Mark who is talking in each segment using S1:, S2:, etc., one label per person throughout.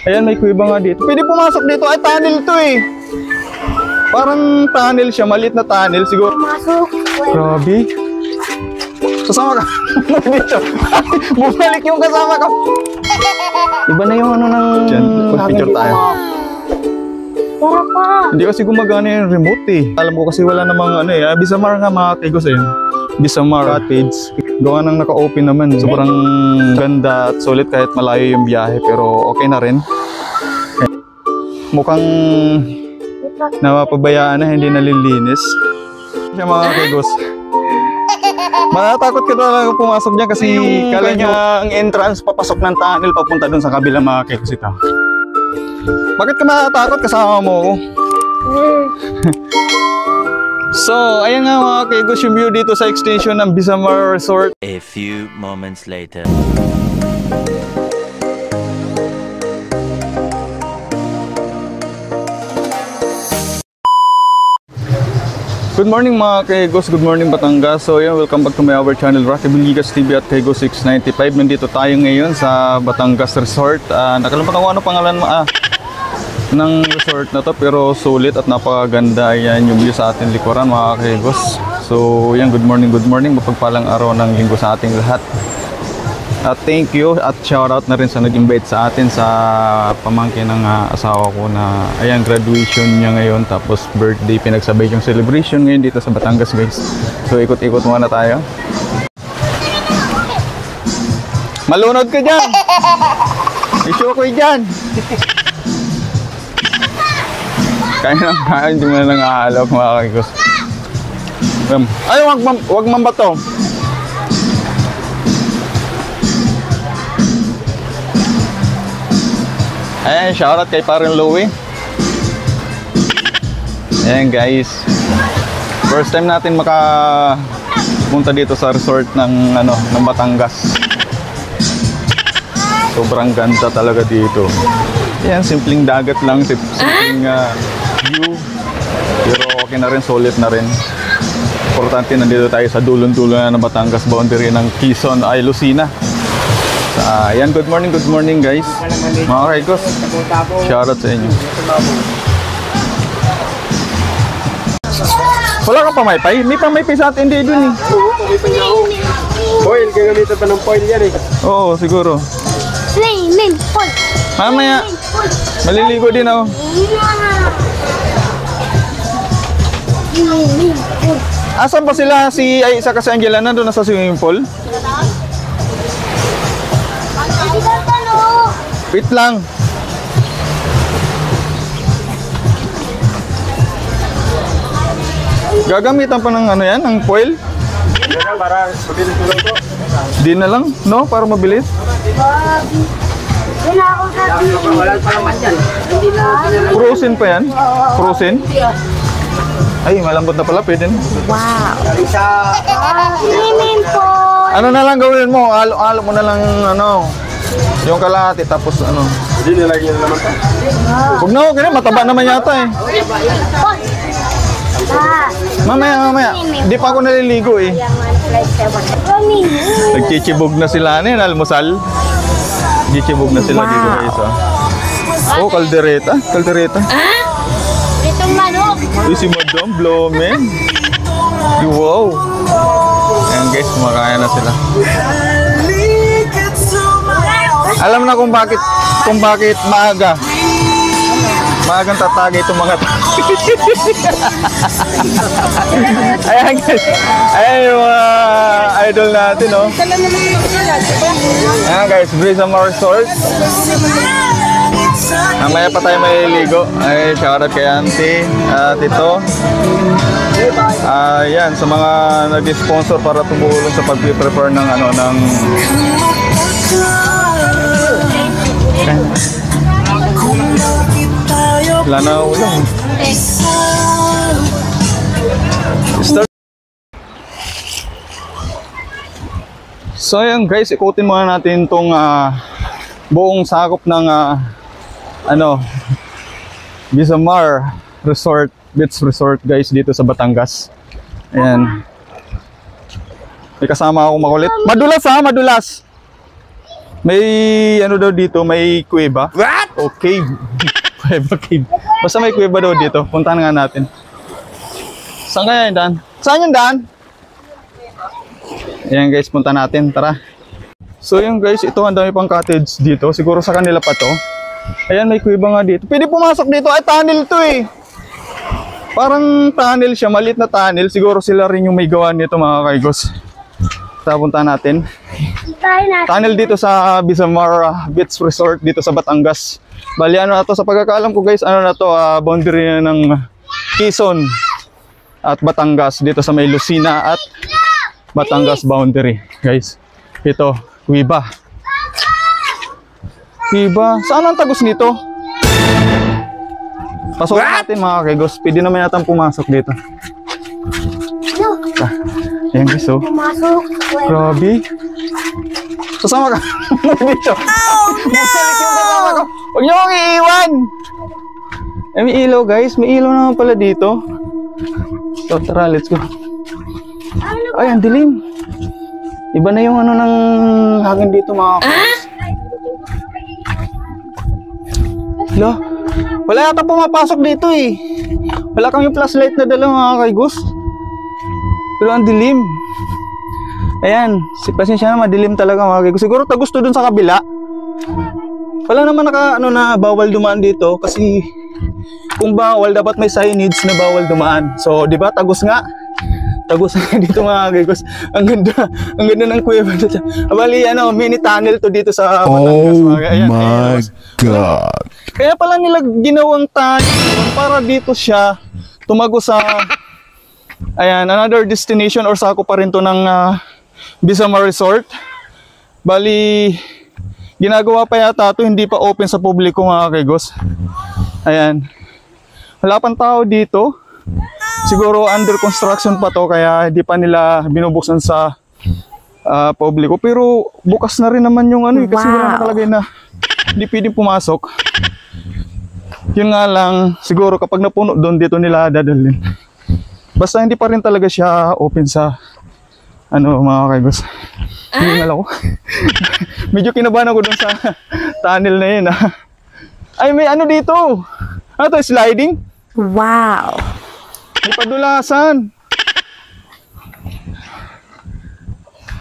S1: Ayan, may kuweba nga dito. Pwede pumasok dito. Ay, tunnel to eh. Parang tunnel siya. Maliit na tunnel siguro.
S2: Masuk.
S1: Grabe. Kasama ka. Dito. Bumalik yung kasama ka. Iba na yung ano ng... Diyan, pag-picture tayo.
S2: Tara pa.
S1: Hindi kasi gumagana yung remote eh. Alam ko kasi wala namang ano eh. Bisamar nga mga Kegos eh. Bisamar Cottage. Gawa nang naka-open naman. Sobrang ganda at sulit kahit malayo yung biyahe. Pero okay na rin. Mukhang napapabayaan na, hindi nalilinis. Siya mga Kegos. Matatakot ka talaga pumasok niya kasi kala niya ang entrance papasok ng tunnel papunta dun sa kabilang mga Kegos ito. Bakit ka matatakot kasama mo ako? So, ayan nga mga Kegos yung view dito sa extension ng Bisamar Resort.
S3: A few moments later.
S1: Good morning mga Kegos, good morning Batangas. So yun, welcome back to my our channel, Rocky Villegas TV at Kegos 695. Nandito tayo ngayon sa Batangas Resort. Nakalimutan ko ano pangalan ng resort na to, pero sulit at napakaganda. Yan yung view sa ating likuran mga Kegos. So yan, good morning, mapagpalang araw ng linggo sa ating lahat. At thank you at shoutout na rin sa nag-invite sa atin sa pamangkin ng asawa ko na ayan, graduation niya ngayon tapos birthday, pinagsabay yung celebration ngayon dito sa Batangas guys. So ikot-ikot muna tayo. Malunod ka dyan! Isyo ko dyan! Kaya hindi mo na lang aalok mga Kegos. Ay, wag mambato. Ayan, shoutout kay parang Louie. Ayan guys, first time natin makapunta dito sa resort ng Batangas. Sobrang ganda talaga dito. Ayan, simpleng dagat lang, simpleng view. Pero okay na rin, solid na rin. Importante, nandito tayo sa dulon-dulo na ng Batangas, boundary ng Quezon ay Lucena. Ayan, good morning guys. Mga Kegos, shoutout sa inyo. Wala kang pamaypay? May pamaypay sa atin din dun eh.
S4: Oo, pamaypay na ako. Foil, gagamitan pa ng foil yan eh.
S1: Oo, siguro.
S2: Swimming pool.
S1: Mamaya, maliligo din ako. Asan ba sila si Isa kasi Angela na doon sa swimming pool? Wait lang. Gagamitan pa ng ano yan, ng foil?
S4: Para mabilis ko lang to.
S1: Di na lang, no? Para mabilis.
S4: Wala pa naman yan.
S1: Frozen pa yan? Frozen? Ay, malambot na pala, pwede na.
S2: Wow.
S4: Isa.
S2: Swimming pool.
S1: Ano na lang gawin mo? Halo mo na lang, yung kalahati, tapos
S4: Hindi nilagyan na naman to.
S1: huwag na, okay na, mataba naman yata eh. Mamaya. Hindi pa ako naliligo eh. Nagchichibog na sila almusal. Nagchichibog na sila dito guys. Oh, kaldereta.
S2: Itong manok.
S1: Ito si Madam Blomen. Wow. Ayan guys, kumakain na sila. Alam na kung bakit maagang tatagay itong mga ayan guys, ayan yung mga idol natin, no? Ayan guys, Bisamar Resort. Mamaya pa tayo maliligo. Ay, shoutout kay auntie at ito. Ayan, sa mga nag-sponsor para tumulong sa pag-prepare ng wala na ulang. So ayan guys, ikutin muna natin itong buong sakop ng Bisamar Resort, Beach Resort guys dito sa Batangas. Ayan. May kasama akong makulit. Madulas ha, madulas. May ano daw dito, may kuweba. What? O cave. Kuweba cave. Basta may kuweba daw dito. Puntahan nga natin. Saan kaya yung daan? Saan yung daan? Ayan guys, punta natin. Tara. So yun guys, ito ang dami pang cottage dito. Siguro sa kanila pa to. Ayan, may kuweba nga dito. Pwede pumasok dito. Ay, tunnel to eh. Parang tunnel siya. Maliit na tunnel. Siguro sila rin yung may gawa nito mga kaigos. Punta natin. Tunnel dito sa Bisamar Beach Resort dito sa Batangas. Bali ano na to, sa pagkakaalam ko guys, ano na to, boundary na ng Quezon at Batangas dito sa may Lucena at Batangas boundary guys. Ito, kuweba. Kuweba. Saan ang tagos nito? Pasok natin mga kaigos. Pwede naman yata pumasok dito. Ayan guys, oh.
S2: Pumasok.
S1: Grabe. Sasama ka dito. Oh no! Huwag niyo akong iiwan. Eh, may ilaw guys. May ilaw naman pala dito. So tara, let's go. Ay, ang dilim. Iba na yung ano ng hangin dito mga Hala, wala yata pumapasok dito eh. Wala kami flashlight na dala mga kaigos. Pero ang dilim. Ayan, pasensya na, madilim talaga mga kaigos. Siguro tagusto dun sa kabila. Wala naman na bawal dumaan dito kasi kung bawal dapat may signage na bawal dumaan. So, di ba tagus nga? Tagus nga dito mga kaigos. Ang ganda ng kuweba dito. Bali ano, mini tunnel to dito sa Batangas.
S5: Oh
S1: ayan,
S5: my God.
S1: Kaya pala nila ginawang tunnel para dito siya tumago sa ayan, another destination or sako pa rin to ng Bisamar Resort. Bali, ginagawa pa yata to, hindi pa open sa publiko mga kaigos. Ayan. Wala pang tao dito. Siguro under construction pa to kaya hindi pa nila binubuksan sa publiko. Pero bukas na rin naman yung ano kasi wala nakalagay na hindi pwedeng pumasok. Yun nga lang, siguro kapag napuno doon dito nila dadalhin. Basta hindi pa rin talaga siya open sa ano mga kaigos. Hingal ako. Medyo kinabahan ako dun sa tunnel na yun. Ay, may ano dito. Ano to, sliding?
S2: Wow.
S1: May padulasan.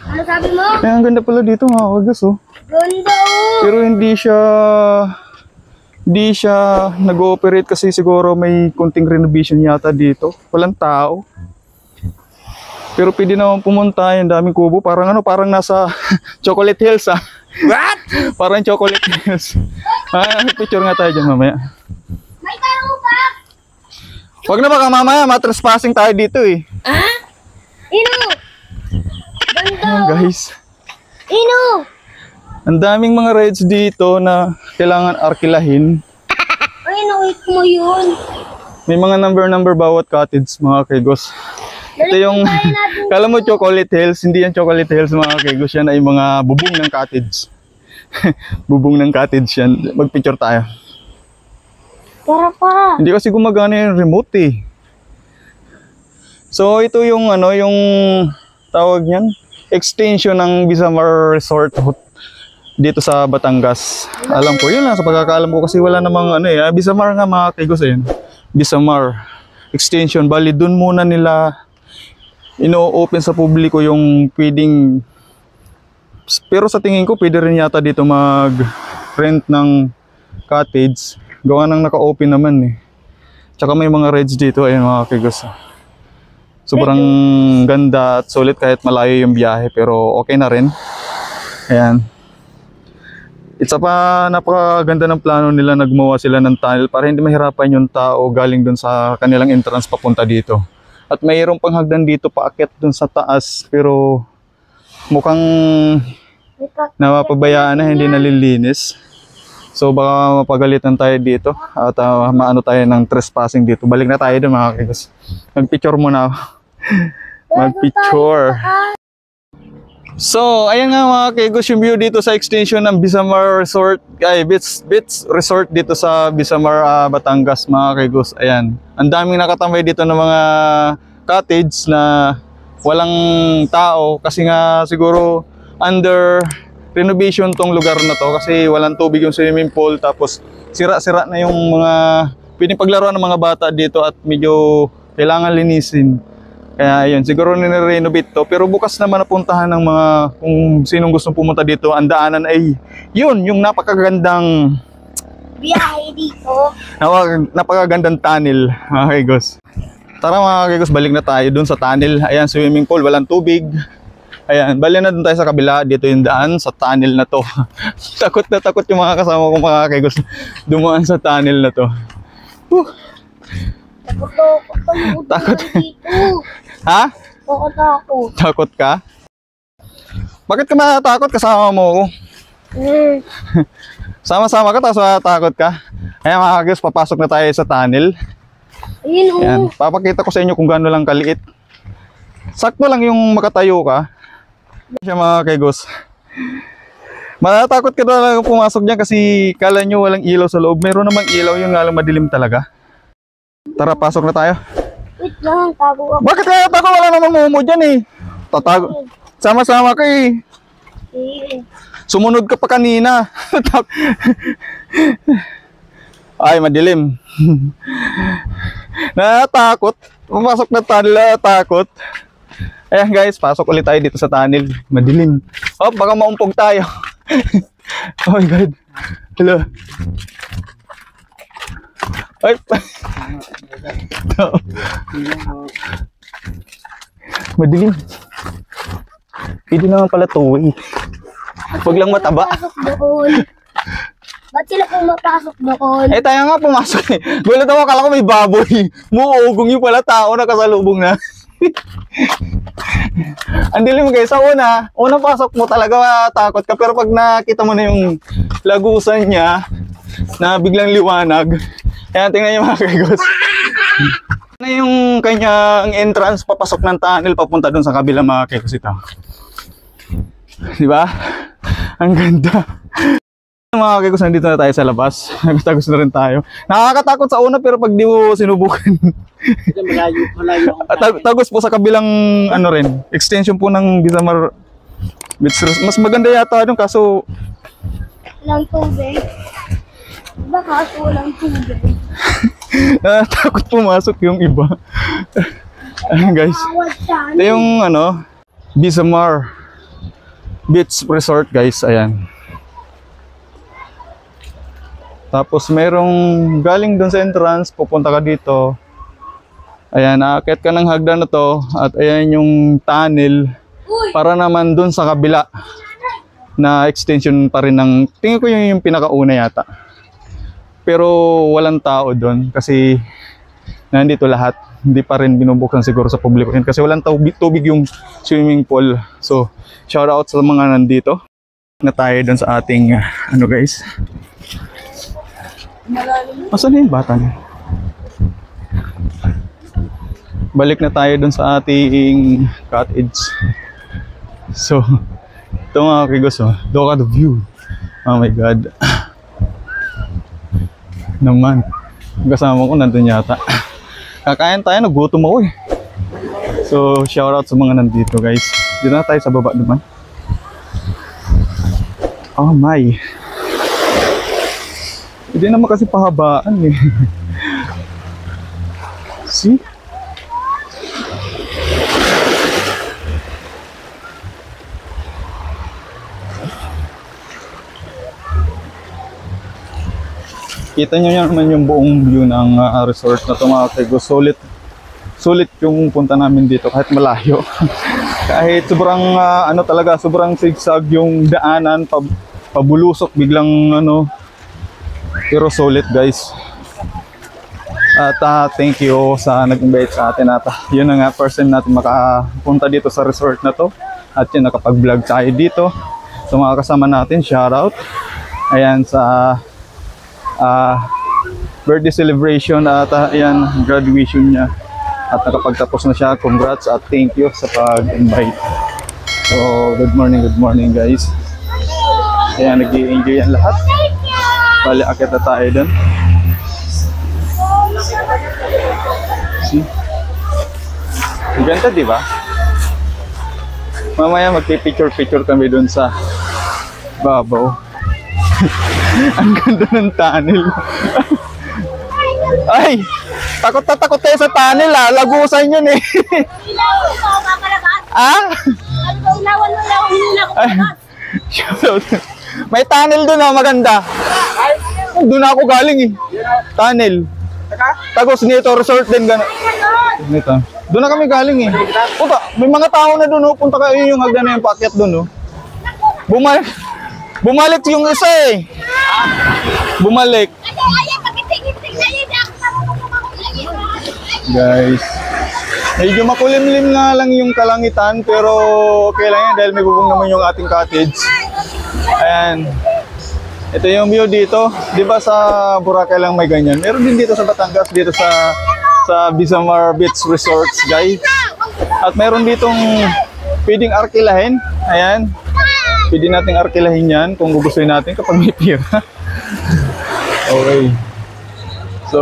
S2: Ano sabi mo?
S1: Ay, ang ganda pala dito mga kaigos oh.
S2: Ganda oh.
S1: Pero hindi siya nag-ooperate kasi siguro may kunting renovation yata dito. Walang tao. Pero pwede naman pumunta, yung daming kubo. Parang ano, parang nasa Chocolate Hills ah. What? Parang Chocolate Hills. Picture nga tayo dyan mamaya.
S2: May taro pa.
S1: Huwag na baka mamaya, matrespassing tayo dito eh.
S2: Ino. Ganda
S1: Ayan,
S2: oh.
S1: guys.
S2: Ino.
S1: Ang daming mga rides dito na kailangan arkilahin.
S2: Ay, nakit mo yun.
S1: May mga number bawat cottage mga kaigos. Ito yung, kala mo Chocolate Hills, hindi yan Chocolate Hills mga kaigos, yan ay mga bubong ng cottage. Bubong ng cottage yan. Magpicture tayo.
S2: Tara pa.
S1: Hindi kasi gumagana yung remote eh. So ito yung ano, yung tawag niyan, extension ng Bisamar Resort dito sa Batangas. Alam ko, yun lang sa pagkakaalam ko kasi wala namang ano eh. Bisamar nga mga kaigos eh. Bisamar extension. Bali dun muna nila ino-open sa publiko yung pwedeng, pero sa tingin ko pwede rin yata dito mag-rent ng cottage. Gawa nang naka-open naman eh. Tsaka may mga rides dito, ayun mga kaigos. Sobrang ganda at sulit kahit malayo yung biyahe pero okay na rin. Ayan. Isa pa, napakaganda ng plano nila, nagmawa sila ng tunnel para hindi mahirapan yung tao galing dun sa kanilang entrance papunta dito. At mayroong pang hagdan dito paakyat dun sa taas pero mukhang napapabayaan na, hindi nalilinis. So baka mapagalitan tayo dito at maano tayo ng trespassing dito. Balik na tayo dun mga kaigos. Mag-picture muna ako. Mag-picture. So, ayan nga mga kaigos yung view dito sa extension ng Bisamar Resort, Beach Resort dito sa Bisamar, Batangas mga kaigos. Ayan. Ang daming nakatambay dito ng mga cottage na walang tao kasi nga siguro under renovation tong lugar na to kasi walang tubig yung swimming pool, tapos sira-sira na yung mga pwedeng paglaruan ng mga bata dito at medyo kailangan linisin. Kaya yun, siguro nire-renovate to, pero bukas naman napuntahan ng mga kung sinong gustong pumunta dito. Ang daanan ay yun, yung napakagandang
S2: Biyahe dito.
S1: napakagandang tunnel, mga kegos. Tara mga kegos, balik na tayo dun sa tunnel. Ayan, swimming pool, walang tubig. Ayan, bali na dun tayo sa kabila. Dito yung daan sa tunnel na to. Takot na takot yung mga kasama kong mga kegos dumaan sa tunnel na to. Takot.
S2: Dito.
S1: Ha?
S2: Takot.
S1: Takot ka? Bakit ka matakot? Kasama mo ako. Sama-sama ka tapos matakot ka. Ayan mga kegos, papasok na tayo sa tunnel.
S2: Ayun o.
S1: Ayan, papakita ko sa inyo kung gaano lang kaliit. Sakto lang yung makatayo ka. Siya mga kegos. Matatakot ka talaga pumasok dyan kasi kala nyo walang ilaw sa loob. Meron namang ilaw, yung nga lang madilim talaga. Tara, pasok na tayo.
S2: Wait lang, tago ako.
S1: Bakit kaya tago? Wala namang mumo dyan eh. Tatago. Sama-sama ka eh.
S2: Eh,
S1: Sumunod ka pa kanina. Ay, madilim. Natakot. Pumasok na tunnel, natakot. Ayan guys, pasok ulit tayo dito sa tunnel. Madilim. Oh, baka maumpog tayo. Oh my God. Hello. Ay. Madilim. Pwede naman pala to eh. Huwag lang mataba.
S2: pasok doon. Ba't sila pumapasok doon?
S1: Eh tayo nga pumasok eh. Gulat ako, akala ko may baboy. Muugong yung pala tao na kasalubong na. Ang dilim guys, sa unang pasok mo talaga takot ka, pero pag nakita mo na yung lagusan niya na biglang liwanag, ayan, tingnan niyo mga kegos. Na yung kanyang entrance papasok ng tunnel papunta dun sa kabilang mga kegos ito. Di ba? Ang ganda. Mga kegos, nandito na tayo sa labas. Nagtagos na rin tayo. Nakakatakot sa una pero pag di mo sinubukan.
S4: Malayo.
S1: Tagos po sa kabilang ano rin, extension po ng Bisamar Beach Resort. Mas maganda yata doon kaso
S2: Walang tubig. Baka walang tubig.
S1: takot pumasok yung iba. Ayun guys.
S2: Awad siya.
S1: Ito yung ano, Bisamar Beach Resort guys, ayan. Tapos merong galing doon sa entrance, pupunta ka dito. Ayan, aakyat ka ng hagdan na to at ayan yung tunnel para naman doon sa kabila na extension pa rin ng, tingin ko yung pinakauna yata. Pero walang tao doon kasi nandito lahat. Hindi pa rin binubuksan siguro sa publiko yun kasi walang tubig yung swimming pool. So, shout out sa mga nandito. Na tayo doon sa ating ano guys. Asan na yung bata niya? Balik na tayo dun sa ating cottage. So, ito mga kegos, oh. Look at the view. Oh my God. Naman. Kasama ko nandun yata. Kakain tayo, nagutom ako eh. So, shout out sa mga nandito guys. Dito na tayo sa baba naman. Oh my. Hindi naman kasi pahabaan eh. See? Kita nyo naman yung buong view ng resort na ito mga kegos. Sulit yung punta namin dito kahit malayo. Kahit sobrang ano talaga, sobrang zigzag yung daanan, pabulusok biglang ano. Pero solid guys. At thank you sa nag-invite sa atin at yun na nga person natin makapunta dito sa resort na to. At yun, nakapag-vlog tayo dito. So mga kasama natin, shout out. Ayan sa birthday celebration at ayan, graduation niya. At nakapagtapos na siya. Congrats at thank you sa pag-invite. So good morning guys. Ayan, nag-i-enjoy yan lahat. Bali, akit na tayo dun. See? Ang ganda, di ba? Mamaya magpipicture-picture kami dun sa Babaw. Ang ganda ng tunnel. Ay! Takot na takot tayo sa tunnel ah. Lagusan yun eh. Ah? Ay. Shoutout. May tunnel doon ah, maganda. Doon ako galing eh. Tunnel. Tagos nito, resort din gano'n. Nito. Doon na kami galing eh. Punta, may mga tao na doon oh. Punta kayo yung hagdan na yung paakyat doon oh. Bumalik yung isa eh. Bumalik. Guys. Medyo makulimlim nga lang yung kalangitan pero okay lang yan dahil may bubong naman yung ating cottage. Ayan. Ito yung view dito. Di ba sa Boracay lang may ganyan? Meron din dito sa Batangas, dito sa Bisamar Beach Resorts, guys. At meron ditong pwedeng arkilahin. Ayan. Pwede nating arkilahin yan kung gugustuhin natin kapag may pira. Okay. So,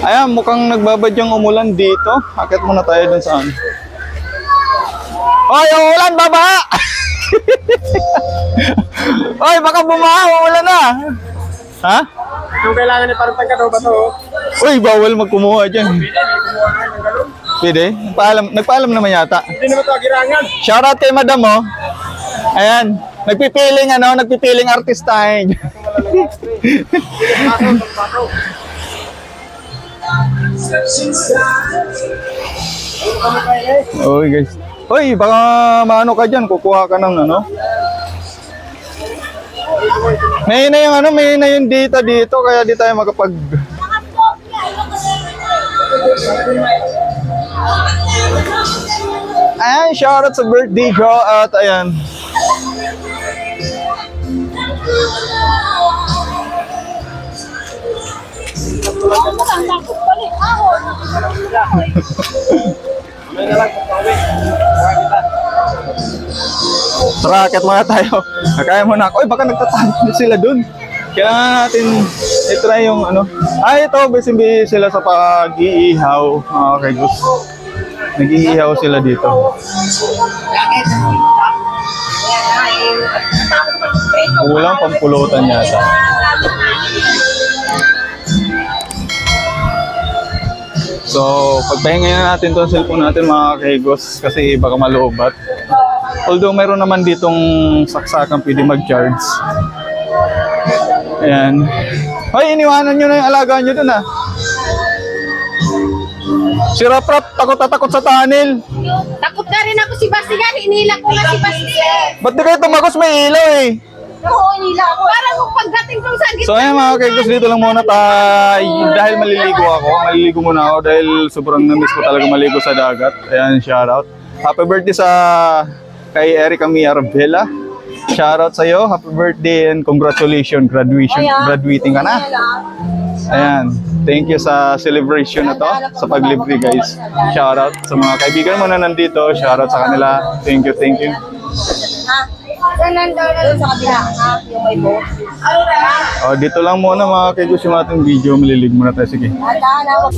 S1: ayan, mukhang nagbabadyang umulan dito. Akit muna tayo dun saan. Oy, yung ulan, baba! Oy, baka bumaha, umulan na. Ha?
S4: Yung kailangan ni parang tangka daw ba to?
S1: Uy, bawal magkumuha dyan. Pwede? Nagpaalam naman yata.
S4: Hindi naman ito agirangan.
S1: Shoutout kay madam oh. Ayan, nagpipiling artistahin. Oy guys. Oy, baka maano ka dyan, kukuha ka ng ano. May na yung ano, may na yung data dito, kaya di tayo makapag... Ayan, shoutout sa birthday ko at ayan. Tara, akit muna tayo. Kaya muna ako. Uy, baka nagtatanong sila dun. Kaya natin i-try yung ano. Ay, ito, busy sila sa pag-iihaw. Okay, gusto. Nag-iihaw sila dito. Kulang pampulutan yata. So, pagpahinga na natin itong cellphone natin mga kegos kasi baka malubat. Although mayroon naman ditong saksakan pwede mag-charge. Ayan. Hoy, iniwanan nyo na yung alaga nyo dun ah. Si Raprap, takot na takot sa tunnel.
S2: Takot na rin ako si Bastian. Inila ko na si Bastian.
S1: Ba't di kayo tumagos may ilaw eh?
S2: Oo, inila ako. Parang kung pagdating kong sa gitna.
S1: So ayan mga kegos, dito lang muna tayo. Dahil maliligo muna ako dahil sobrang na-miss ko talaga maligo sa dagat. Ayan, shoutout. Happy birthday sa kay Erica Mia Arbela. Shoutout sa iyo, happy birthday and congratulations, graduating ka na. Ayan, thank you sa celebration na to, sa paglibre guys. Shoutout sa mga kaibigan mo na nandito, shoutout sa kanila. Thank you, thank you.
S2: Saan nandun sa kabila? Yung may boat.
S1: Oh, dito lang muna mga kaibigan yung ating video, malilig muna tayo, sige.
S2: Handa na.